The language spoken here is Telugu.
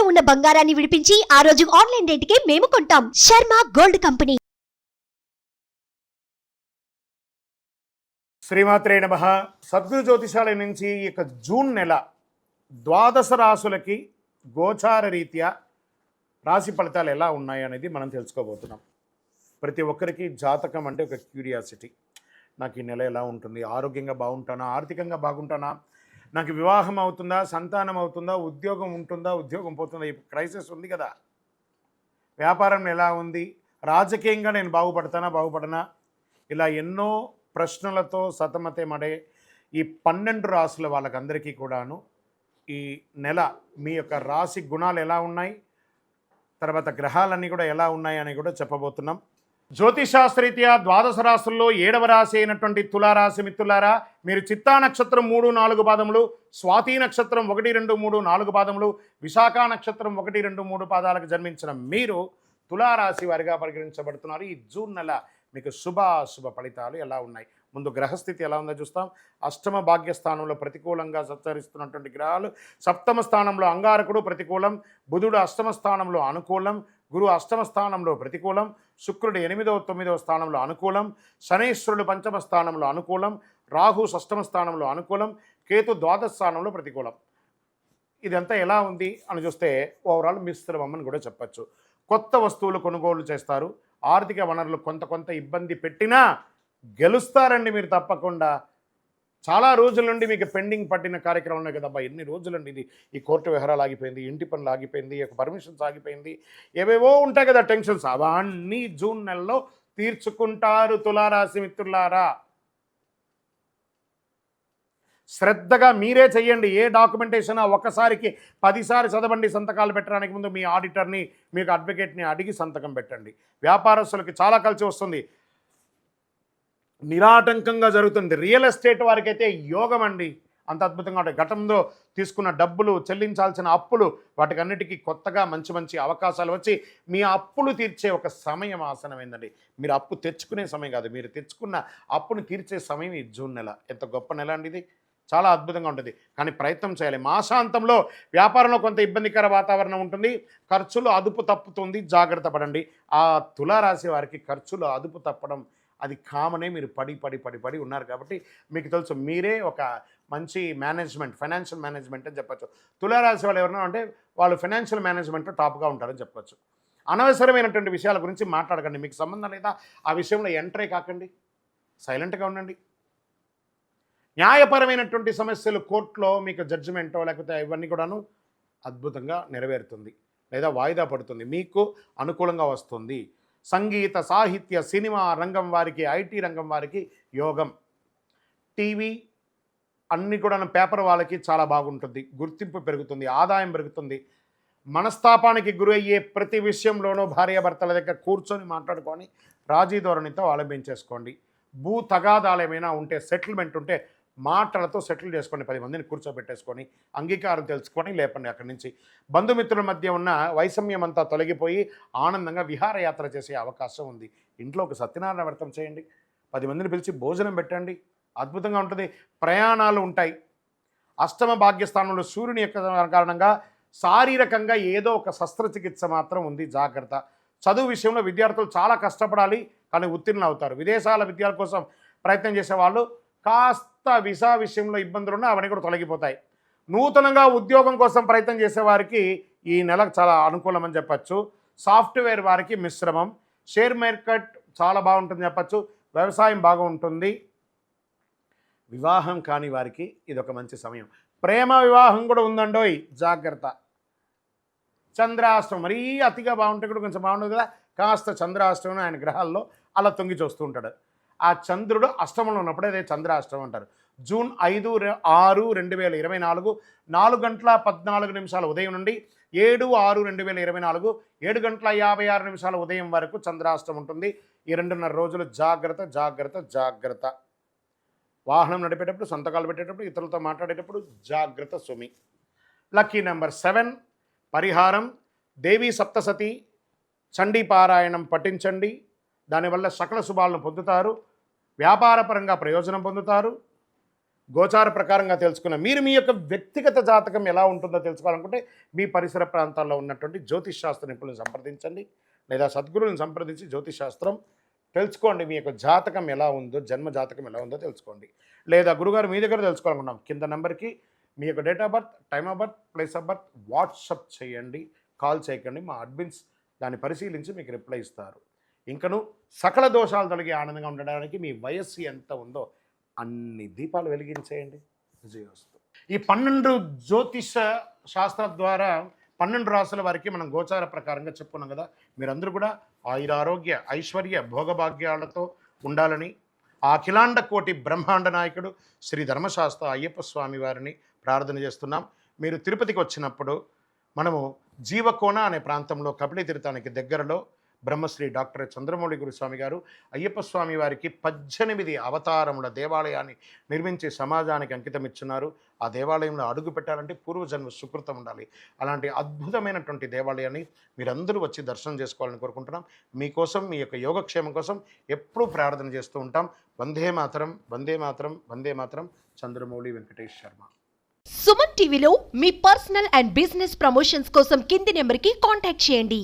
ఉన్న బంగారాన్ని విడిపించి ఆ రోజు ఆన్లైన్ రేటుకే మేము కొంటాం. Sharma gold company. శ్రీమాత్రే నమః. సద్గురు జ్యోతిషాలయం నుంచి ఈ యొక్క జూన్ నెల ద్వాదశ రాశులకి గోచార రీత్యా రాశి ఫలితాలు ఎలా ఉన్నాయి అనేది మనం తెలుసుకోబోతున్నాం. ప్రతి ఒక్కరికి జాతకం అంటే ఒక క్యూరియాసిటీ. నాకు ఈ నెల ఎలా ఉంటుంది, ఆరోగ్యంగా బాగుంటానా, ఆర్థికంగా బాగుంటానా, నాకు వివాహం అవుతుందా, సంతానం అవుతుందా, ఉద్యోగం ఉంటుందా, ఉద్యోగం పోతుందా, ఈ క్రైసిస్ ఉంది కదా, వ్యాపారం ఎలా ఉంది, రాజకీయంగా నేను బాగుపడనా, ఇలా ఎన్నో ప్రశ్నలతో సతమతమడే ఈ 12 రాశుల వాళ్ళకందరికీ కూడాను ఈ నెల మీ యొక్క రాశి గుణాలు ఎలా ఉన్నాయి, తర్వాత గ్రహాలన్నీ కూడా ఎలా ఉన్నాయి అని కూడా చెప్పబోతున్నాం. జ్యోతిషాస్త్రరీత్యా ద్వాదశ రాశుల్లో 7వ రాశి అయినటువంటి తులారాశి మిత్రులారా, మీరు చిత్తా నక్షత్రం 3, 4 పాదములు, స్వాతి నక్షత్రం 1, 2, 3, 4 పాదములు, విశాఖ నక్షత్రం 1, 2, 3 పాదాలకు జన్మించిన మీరు తులారాశి వారిగా పరిగణించబడుతున్నారు. ఈ జూన్ నెల మీకు శుభాశుభ ఫలితాలు ఎలా ఉన్నాయి, ముందు గ్రహస్థితి ఎలా ఉందో చూస్తాం. అష్టమ భాగ్యస్థానంలో ప్రతికూలంగా సంచరిస్తున్నటువంటి గ్రహాలు, సప్తమ స్థానంలో అంగారకుడు ప్రతికూలం, బుధుడు అష్టమ స్థానంలో అనుకూలం, గురు అష్టమ స్థానంలో ప్రతికూలం, శుక్రుడు 8వ 9వ స్థానంలో అనుకూలం, శనీశ్వరుడు పంచమ స్థానంలో అనుకూలం, రాహు షష్టమ స్థానంలో అనుకూలం, కేతు ద్వాదశ స్థానంలో ప్రతికూలం. ఇదంతా ఎలా ఉంది అని చూస్తే ఓవరాల్ మిశ్రమం అని కూడా చెప్పచ్చు. కొత్త వస్తువులు కొనుగోలు చేస్తారు, ఆర్థిక వనరులు కొంత ఇబ్బంది పెట్టినా గెలుస్తారండి మీరు తప్పకుండా. చాలా రోజుల నుండి మీకు పెండింగ్ పట్టిన కార్యక్రమం ఉన్నాయి కదబ్బా, ఎన్ని రోజులండి ఇది, ఈ కోర్టు వ్యవహారాలు ఆగిపోయింది, ఇంటి పనులు ఆగిపోయింది, ఈ పర్మిషన్స్ ఆగిపోయింది, ఏవేవో ఉంటాయి కదా టెన్షన్స్, అవన్నీ జూన్ నెలలో తీర్చుకుంటారు తులారాశి మిత్రులారా. శ్రద్ధగా మీరే చెయ్యండి. ఏ డాక్యుమెంటేషన్ ఒకసారికి 10 సార్లు చదవండి. సంతకాలు పెట్టడానికి ముందు మీ ఆడిటర్ని, మీకు అడ్వకేట్ని అడిగి సంతకం పెట్టండి. వ్యాపారస్తులకి చాలా కలిసి వస్తుంది, నిరాటంకంగా జరుగుతుంది. రియల్ ఎస్టేట్ వారికి అయితే యోగం అండి, అంత అద్భుతంగా ఉంటాయి. గతంలో తీసుకున్న డబ్బులు, చెల్లించాల్సిన అప్పులు, వాటికన్నిటికీ కొత్తగా మంచి అవకాశాలు వచ్చి మీ అప్పులు తీర్చే ఒక సమయం ఆసనమైందండి. మీరు అప్పు తెచ్చుకునే సమయం కాదు, మీరు తెచ్చుకున్న అప్పును తీర్చే సమయం ఈ జూన్ నెల. ఎంత గొప్ప నెల అండి ఇది, చాలా అద్భుతంగా ఉంటుంది. కానీ ప్రయత్నం చేయాలి. మాసాంతంలో వ్యాపారంలో కొంత ఇబ్బందికర వాతావరణం ఉంటుంది, ఖర్చులు అదుపు తప్పుతుంది, జాగ్రత్త పడండి. ఆ తులారాశి వారికి ఖర్చులు అదుపు తప్పడం అది కామనే. మీరు పడి ఉన్నారు కాబట్టి మీకు తెలుసు, మీరే ఒక మంచి మేనేజ్మెంట్, ఫైనాన్షియల్ మేనేజ్మెంట్ అని చెప్పచ్చు. తులారాశి వాళ్ళు ఎవరైనా అంటే వాళ్ళు ఫైనాన్షియల్ మేనేజ్మెంట్లో టాప్గా ఉంటారని చెప్పచ్చు. అనవసరమైనటువంటి విషయాల గురించి మాట్లాడకండి, మీకు సంబంధం లేదా ఆ విషయంలో ఎంటరే కాకండి, సైలెంట్గా ఉండండి. న్యాయపరమైనటువంటి సమస్యలు కోర్టులో మీకు జడ్జిమెంటో లేకపోతే ఇవన్నీ కూడాను అద్భుతంగా నెరవేరుతుంది, లేదా వాయిదా పడుతుంది, మీకు అనుకూలంగా వస్తుంది. సంగీత, సాహిత్య, సినిమా రంగం వారికి, ఐటీ రంగం వారికి యోగం. టీవీ అన్నీ కూడా పేపర్ వాళ్ళకి చాలా బాగుంటుంది, గుర్తింపు పెరుగుతుంది, ఆదాయం పెరుగుతుంది. మనస్తాపానికి గురయ్యే ప్రతి విషయంలోనూ భార్యాభర్తల దగ్గర కూర్చొని మాట్లాడుకొని రాజీ ధోరణితో ఆలంబించేసుకోండి. భూ తగాదాలు ఏమైనా ఉంటే, సెటిల్మెంట్ ఉంటే మాటలతో సెటిల్ చేసుకోండి. 10 మందిని కూర్చోబెట్టేసుకొని అంగీకారం తెలుసుకొని లేపండి. అక్కడి నుంచి బంధుమిత్రుల మధ్య ఉన్న వైషమ్యం అంతా తొలగిపోయి ఆనందంగా విహారయాత్ర చేసే అవకాశం ఉంది. ఇంట్లో ఒక సత్యనారాయణ వ్రతం చేయండి, 10 మందిని పిలిచి భోజనం పెట్టండి, అద్భుతంగా ఉంటుంది. ప్రయాణాలు ఉంటాయి. అష్టమ భాగ్యస్థానంలో సూర్యుని యొక్క కారణంగా శారీరకంగా ఏదో ఒక శస్త్రచికిత్స మాత్రం ఉంది, జాగ్రత్త. చదువు విషయంలో విద్యార్థులు చాలా కష్టపడాలి, కానీ ఉత్తీర్ణులు అవుతారు. విదేశాల విద్యాల కోసం ప్రయత్నం చేసేవాళ్ళు కాస్త వీసా విషయంలో ఇబ్బందులు ఉన్నా అవన్నీ కూడా తొలగిపోతాయి. నూతనంగా ఉద్యోగం కోసం ప్రయత్నం చేసేవారికి ఈ నెలకు చాలా అనుకూలం అని చెప్పచ్చు. సాఫ్ట్వేర్ వారికి మిశ్రమం. షేర్ మార్కెట్ చాలా బాగుంటుంది చెప్పచ్చు. వ్యవసాయం బాగా ఉంటుంది. వివాహం కాని వారికి ఇదొక మంచి సమయం. ప్రేమ వివాహం కూడా ఉందండోయ్, జాగ్రత్త. చంద్రాష్టమం మరీ అతిగా బాగుంటే కూడా కొంచెం బాగుంటుంది కదా, కాస్త చంద్రాష్టమం ఆయన గ్రహాల్లో అలా తొంగి చూస్తూ ఉంటాడు. ఆ చంద్రుడు అష్టమంలో ఉన్నప్పుడే అదే చంద్రాష్టమం అంటారు. జూన్ 5, 6, 2024 4:14 ఉదయం నుండి 7, 6, 2024 7:56 ఉదయం వరకు చంద్రాష్టమం ఉంటుంది. ఈ 2.5 రోజులు జాగ్రత్త. వాహనం నడిపేటప్పుడు, సంతకాలు పెట్టేటప్పుడు, ఇతరులతో మాట్లాడేటప్పుడు జాగ్రత్త సుమి. Lucky number 7. పరిహారం దేవీ సప్తసతి చండీ పారాయణం పఠించండి. దానివల్ల సకల శుభాలను పొందుతారు, వ్యాపారపరంగా ప్రయోజనం పొందుతారు. గోచార ప్రకారంగా తెలుసుకున్న మీరు మీ యొక్క వ్యక్తిగత జాతకం ఎలా ఉంటుందో తెలుసుకోవాలనుకుంటే మీ పరిసర ప్రాంతాల్లో ఉన్నటువంటి జ్యోతిష్ శాస్త్ర నిపుణులను సంప్రదించండి, లేదా సద్గురువులను సంప్రదించి జ్యోతిష్ శాస్త్రం తెలుసుకోండి. మీ యొక్క జాతకం ఎలా ఉందో, జన్మ జాతకం ఎలా ఉందో తెలుసుకోండి. లేదా గురుగారు మీ దగ్గర తెలుసుకోవాలనుకున్నాం, కింద నెంబర్కి మీ యొక్క date of birth, time of birth, place of birth WhatsApp చేయండి, కాల్ చేయకండి. మా అడ్మిన్స్ దాన్ని పరిశీలించి మీకు రిప్లై ఇస్తారు. ఇంకను సకల దోషాలు తొలగి ఆనందంగా ఉండడానికి మీ వయస్సు ఎంత ఉందో అన్ని దీపాలు వెలిగించేయండి. విజయోస్తు. ఈ 12 జ్యోతిష శాస్త్రం ద్వారా 12 రాసుల వారికి మనం గోచార ప్రకారంగా చెప్పుకున్నాం కదా. మీరందరూ కూడా ఆయురారోగ్య ఐశ్వర్య భోగభాగ్యాలతో ఉండాలని ఆ అఖిలాండ కోటి బ్రహ్మాండ నాయకుడు శ్రీ ధర్మశాస్త్ర అయ్యప్ప స్వామి వారిని ప్రార్థన చేస్తున్నాం. మీరు తిరుపతికి వచ్చినప్పుడు మనము జీవకోన అనే ప్రాంతంలో కపిలి తీర్థానికి దగ్గరలో బ్రహ్మశ్రీ డాక్టర్ చంద్రమౌళి గురుస్వామి గారు అయ్యప్ప స్వామి వారికి 18 అవతారముల దేవాలయాన్ని నిర్మించి సమాజానికి అంకితం ఇచ్చున్నారు. ఆ దేవాలయంలో అడుగు పెట్టాలంటే పూర్వజన్మ సుకృతం ఉండాలి. అలాంటి అద్భుతమైనటువంటి దేవాలయాన్ని మీరందరూ వచ్చి దర్శనం చేసుకోవాలని కోరుకుంటున్నాం. మీకోసం, మీ యొక్క యోగక్షేమం కోసం ఎప్పుడూ ప్రార్థన చేస్తూ ఉంటాం. వందే మాతరం, వందే మాతరం, వందే మాతరం. చంద్రమౌళి వెంకటేష్ శర్మ. సుమన్ టీవీలో మీ పర్సనల్ అండ్ బిజినెస్ ప్రమోషన్స్ కోసం కింది నెంబర్కి కాంటాక్ట్ చేయండి.